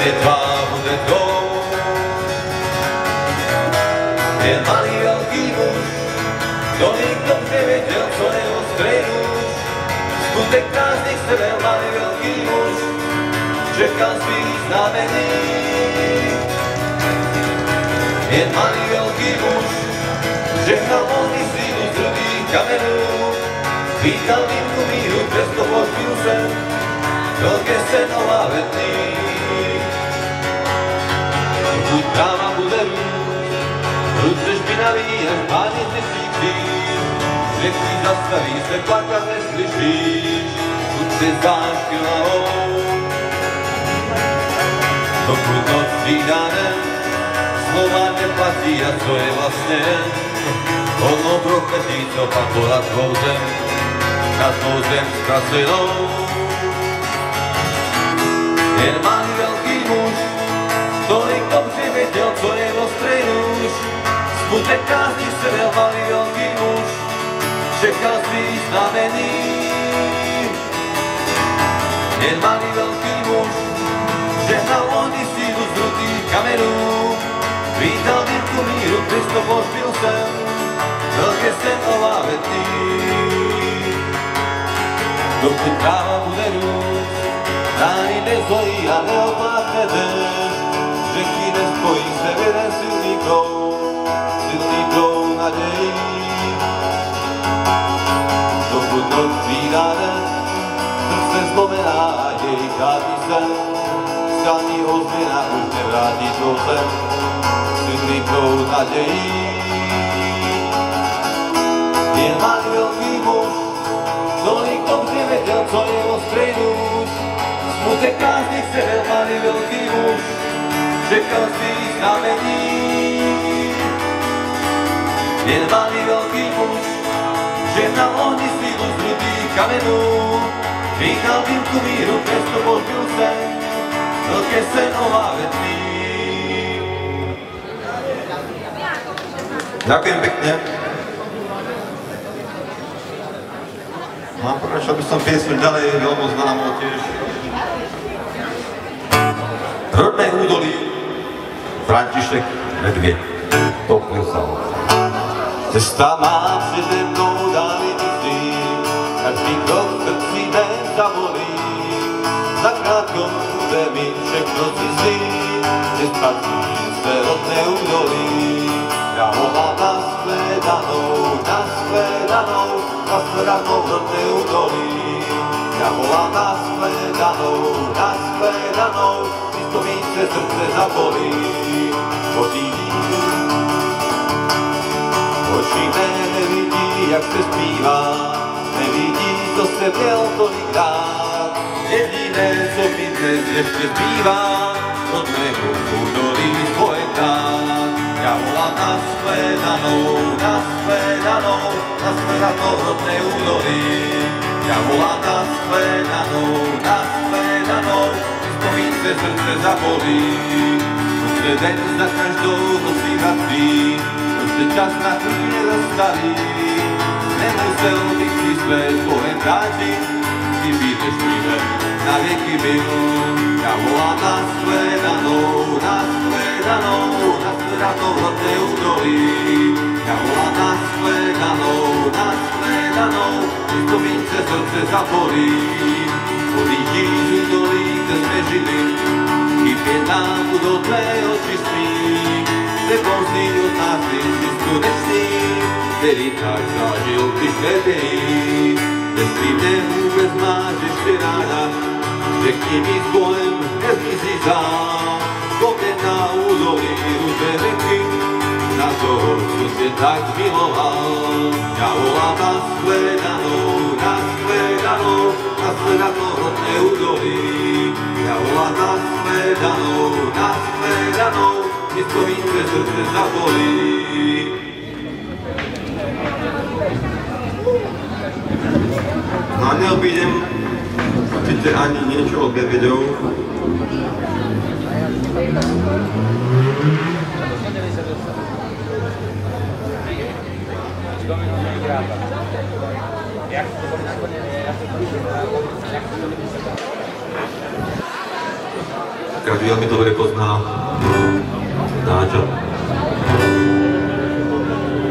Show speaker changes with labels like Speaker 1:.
Speaker 1: je tvá bude tvou. Je malý veľký muž, kto nikto nevedel, co jeho strejnú. Skutek krásnych sebe, malý veľký muž, čekal svých znamení. Je malý veľký muž, žehnal modlý sílu z rudých kamenů. Vítal výmku míru, přesto požbil sem, veľké seno lávetný. Pokud práva bude růst, ruce špinavý, až páně nesící. Řekni zastaví se, plakat neslyšíš, kud se zášky hlavou. Dokud noc střídá den, slova neplatí a co je vlastně jen hodnou prokletí, co pak bola tvou zem, na tvou zem zkreslenou. Jen malý veľký muž, tolik dobře věděl, co je ostrej nůž. Smutek krásných se měl malý veľký muž, čekal svých znamení. Jen malý veľký muž, žehnal modlý sílu z rudých kamenů. Vítal výmku míru, přesto požbil sem, veľké seno lávetný. Dokud tráva bude růst, rány nezhojí a neopláchne déšť. Řeky nespojí se v jeden silný proud nadějí. Dokud noc střídá den, srdce zlomená a jej chátí sen. Skalní ozvěna už nevrátí tvou zem, silný proud nadějí. Jen malý veľký muž, tolik dobře věděl, co je ostrej nůž. Smutek krásných se měl malý veľký muž, čekal svých znamení. Jen malý veľký muž, žehnal ohni sílu z rudých kamenů. Vítal výmku míru, přesto požbil sem, veľké seno lávetný.
Speaker 2: Ďakujem pekne. Mám pokračoval by som piesň ďalej, veľmi známou tiež. Rodné údolí, František Medvěd, Topil sa.
Speaker 1: Cesta má přede mnou dály mzdí, každý krok v srdci mém zavolí. Zakrátko bude mi všechno cizí, nespatří své rodné údolí. Ja volám na shledanou rodné údolí. Ja volám na shledanou, místo více srdce zabolí. Oči mé nevidí, jak se zpívá, nevidí, co se měl tolikrát. Jediné, co mi dnes ještě zbývá, rodného údolí svoje dát. Ja volám na shledanou rodné údolí. Ja volám na shledanou, místo více srdce zabolí. Už se den za každou nocí vrací, už se čas na chvíli zastaví. Nemusel bych si své pojem vrátit, ty budeš míme na věky byl. Ja volám na shledanou rodné údolí. Ja volám na shledanou, místo více srdce zabolí. Odjíždí z údolí, kde jsme žili, chybě nám budou tvé oči smích. Tebou zní od nás je konečný, který tak zažil, když nevějí. Jestli mě vůbec máš ještě ráda, řekni mi s bojem, nezmizí sám. Pověď na údolí rudé řeky, na toho, co tě tak miloval. Ja volám na shledanou rodné údolí. Ja volám na shledanou, místo více srdce zabolí.
Speaker 2: No a neobídem určite ani niečo od Medvedov.
Speaker 1: každý veľmi dobre pozná Dáča.